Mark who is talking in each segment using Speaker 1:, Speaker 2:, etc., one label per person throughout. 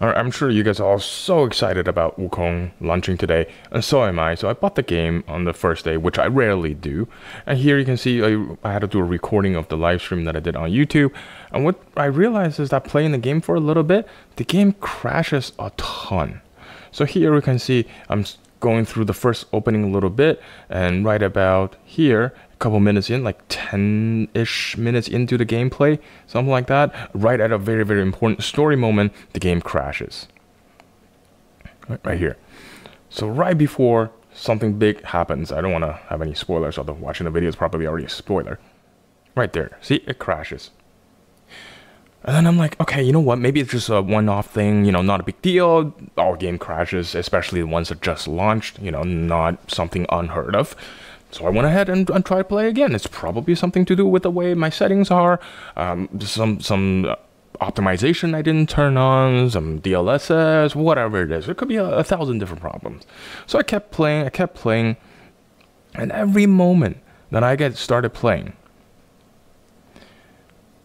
Speaker 1: I'm sure you guys are all so excited about Wukong launching today, and so am I. So I bought the game on the first day, which I rarely do. And here you can see I had to do a recording of the live stream that I did on YouTube. And what I realized is that playing the game for a little bit, the game crashes a ton. So here we can see I'm going through the first opening a little bit, and right about here, a couple minutes in, like 10-ish minutes into the gameplay, something like that, right at a very, very important story moment, the game crashes. Right here. So right before something big happens, I don't want to have any spoilers, although watching the video is probably already a spoiler. Right there, see, it crashes. And then I'm like, okay, you know what? Maybe it's just a one-off thing, not a big deal. All game crashes, especially the ones that just launched, not something unheard of. So I went ahead and tried to play again. It's probably something to do with the way my settings are, some optimization I didn't turn on, some DLSS, whatever it is. It could be a thousand different problems. So I kept playing, and every moment that I started playing,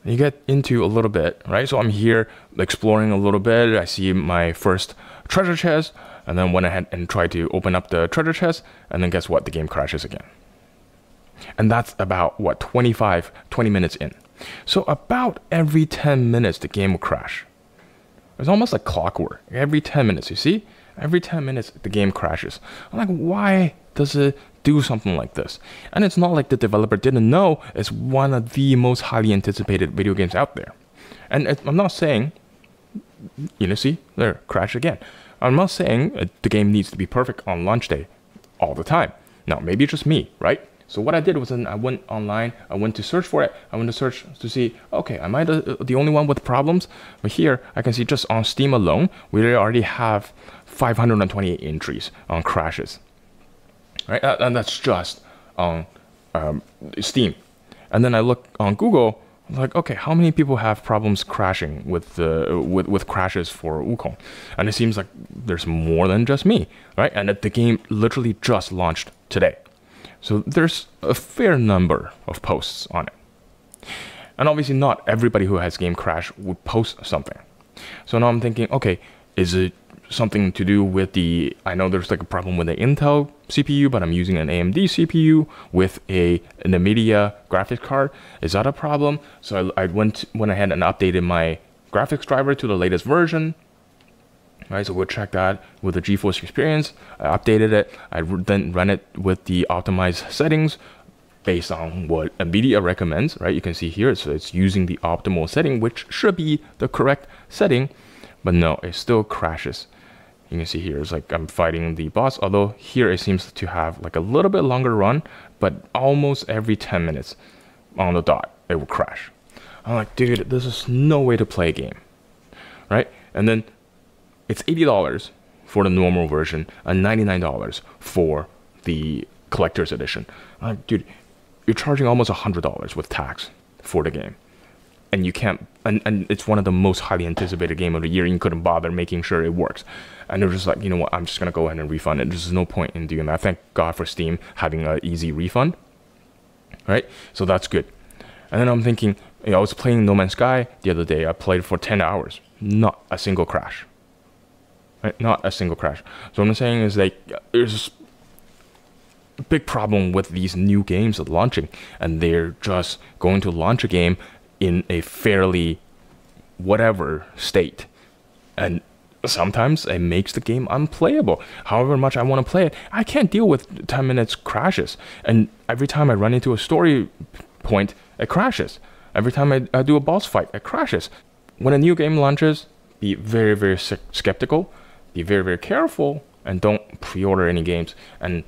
Speaker 1: you get into a little bit, right? So I'm here exploring a little bit. I see my first treasure chest, and then went ahead and tried to open up the treasure chest, and then guess what? The game crashes again. And that's about, what, 20 minutes in. So about every 10 minutes, the game will crash. It's almost like clockwork. Every 10 minutes, you see? Every 10 minutes, the game crashes. I'm like, why does it do something like this? And it's not like the developer didn't know it's one of the most highly anticipated video games out there. And I'm not saying, see, there, crash again. I'm not saying the game needs to be perfect on launch day all the time. Now, maybe it's just me, right? So what I did was I went online, I went to search for it, I went to search to see, okay, am I the only one with problems? But here, I can see just on Steam alone, we already have 528 entries on crashes. Right, and that's just on Steam. And then I look on Google, I'm like, okay, how many people have problems crashing with crashes for Wukong? And it seems like there's more than just me, right? And the game literally just launched today. So there's a fair number of posts on it. And obviously not everybody who has game crash would post something. So now I'm thinking, okay, is it something to do with I know there's like a problem with the Intel CPU, but I'm using an AMD CPU with an NVIDIA graphics card. Is that a problem? So I went ahead and updated my graphics driver to the latest version. Right, so we'll check that with the GeForce Experience. I updated it. I then ran it with the optimized settings based on what NVIDIA recommends. Right, you can see here, so it's using the optimal setting, which should be the correct setting, but no, it still crashes. You can see here, it's like I'm fighting the boss, although here it seems to have like a little bit longer run, but almost every 10 minutes on the dot, it will crash. I'm like, dude, this is no way to play a game, right? And then it's $80 for the normal version and $99 for the collector's edition. I'm like, dude, you're charging almost $100 with tax for the game. And you can't, and it's one of the most highly anticipated game of the year. You couldn't bother making sure it works. And they're just like, you know what, I'm just gonna go ahead and refund it. There's no point in doing that. Thank God for Steam having an easy refund, right? So that's good. And then I'm thinking, I was playing No Man's Sky the other day. I played for 10 hours, not a single crash, right? Not a single crash. So what I'm saying is like, there's a big problem with these new games launching, and they're just going to launch a game in a fairly whatever state, and sometimes it makes the game unplayable. However much I want to play it, I can't deal with 10 minutes crashes, and every time I run into a story point, it crashes. Every time I do a boss fight, it crashes. When a new game launches, be very, very skeptical, be very, very careful, and don't pre-order any games. And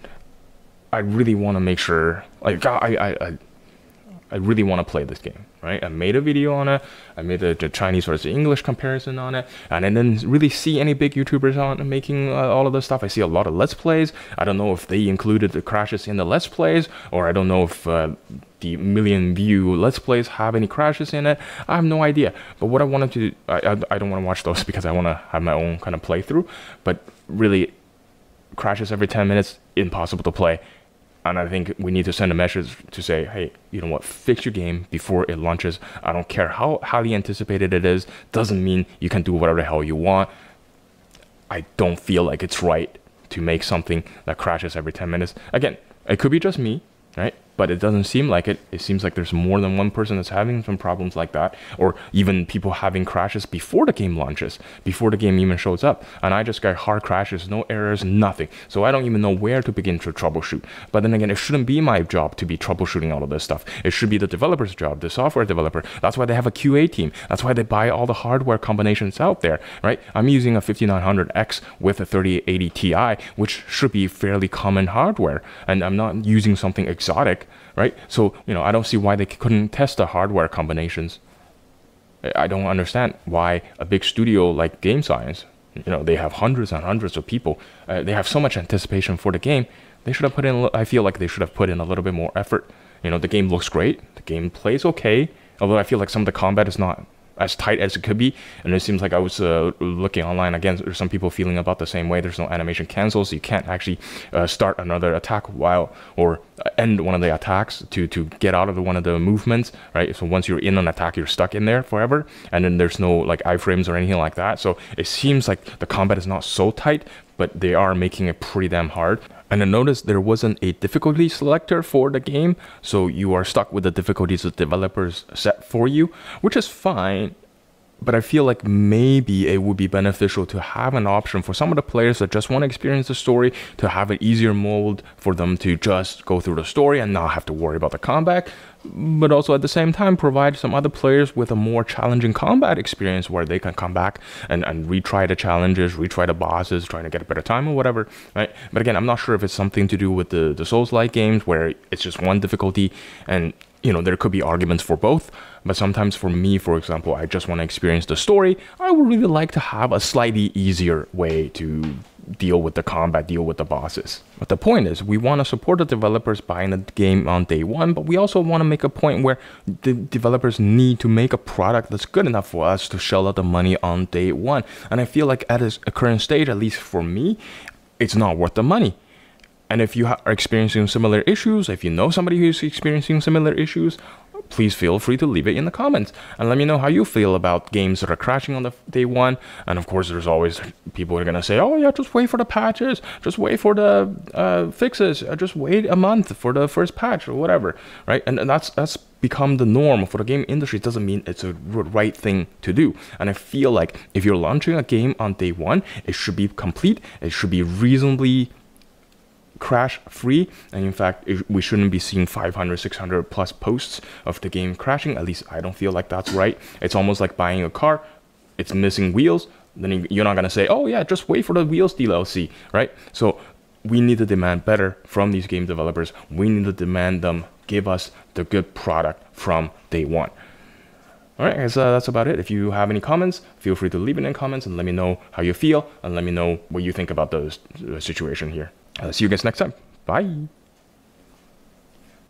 Speaker 1: I really want to make sure, like, I really want to play this game, right? I made a video on it. I made the Chinese versus English comparison on it. And I didn't really see any big YouTubers on making all of this stuff. I see a lot of Let's Plays. I don't know if they included the crashes in the Let's Plays, or I don't know if the million view Let's Plays have any crashes in it. I have no idea. But what I wanted to do, I don't want to watch those because I want to have my own kind of playthrough. But really, crashes every 10 minutes, impossible to play. And I think we need to send a message to say, hey, you know what, fix your game before it launches. I don't care how highly anticipated it is. Doesn't mean you can do whatever the hell you want. I don't feel like it's right to make something that crashes every 10 minutes. Again, it could be just me, right? But it doesn't seem like it. It seems like there's more than one person that's having some problems like that, or even people having crashes before the game launches, before the game even shows up. And I just got hard crashes, no errors, nothing. So I don't even know where to begin to troubleshoot. But then again, it shouldn't be my job to be troubleshooting all of this stuff. It should be the developer's job, the software developer. That's why they have a QA team. That's why they buy all the hardware combinations out there, right? I'm using a 5900X with a 3080 Ti, which should be fairly common hardware. And I'm not using something exotic, right? So, I don't see why they couldn't test the hardware combinations. I don't understand why a big studio like Game Science, they have hundreds and hundreds of people. They have so much anticipation for the game. They should have put in, I feel like they should have put in a little bit more effort. The game looks great. The game plays okay. Although I feel like some of the combat is not as tight as it could be, and it seems like I was looking online again, there's some people feeling about the same way. There's no animation cancel, so you can't actually start another attack or end one of the attacks to get out of one of the movements, right? So once you're in an attack, you're stuck in there forever, and then there's no like iframes or anything like that. So it seems like the combat is not so tight, but they are making it pretty damn hard. And I noticed there wasn't a difficulty selector for the game, so you are stuck with the difficulties the developers set for you, which is fine. But I feel like maybe it would be beneficial to have an option for some of the players that just want to experience the story, to have an easier mode for them to just go through the story and not have to worry about the combat, but also at the same time provide some other players with a more challenging combat experience where they can come back and retry the challenges, retry the bosses, trying to get a better time or whatever, right? But again, I'm not sure if it's something to do with the Souls-like games where it's just one difficulty, and there could be arguments for both. But sometimes for me, for example, I just want to experience the story. I would really like to have a slightly easier way to deal with the combat, deal with the bosses. But the point is, we want to support the developers buying the game on day one, but we also want to make a point where the developers need to make a product that's good enough for us to shell out the money on day one. And I feel like at a current stage, at least for me, it's not worth the money. And if you are experiencing similar issues, if you know somebody who's experiencing similar issues, please feel free to leave it in the comments and let me know how you feel about games that are crashing on the day one. And of course, there's always people who are gonna say, oh yeah, just wait for the patches, just wait for the fixes, just wait a month for the first patch or whatever, right? And that's become the norm for the game industry. It doesn't mean it's a right thing to do. And I feel like if you're launching a game on day one, it should be complete, it should be reasonably crash free, and in fact we shouldn't be seeing 500 600 plus posts of the game crashing. At least I don't feel like that's right. It's almost like buying a car, it's missing wheels, then you're not gonna say, oh yeah, just wait for the wheels DLC, right? So we need to demand better from these game developers. We need to demand them give us the good product from day one. All right, guys, that's about it. If you have any comments, feel free to leave it in comments and let me know how you feel and let me know what you think about the situation here. See you guys next time. Bye.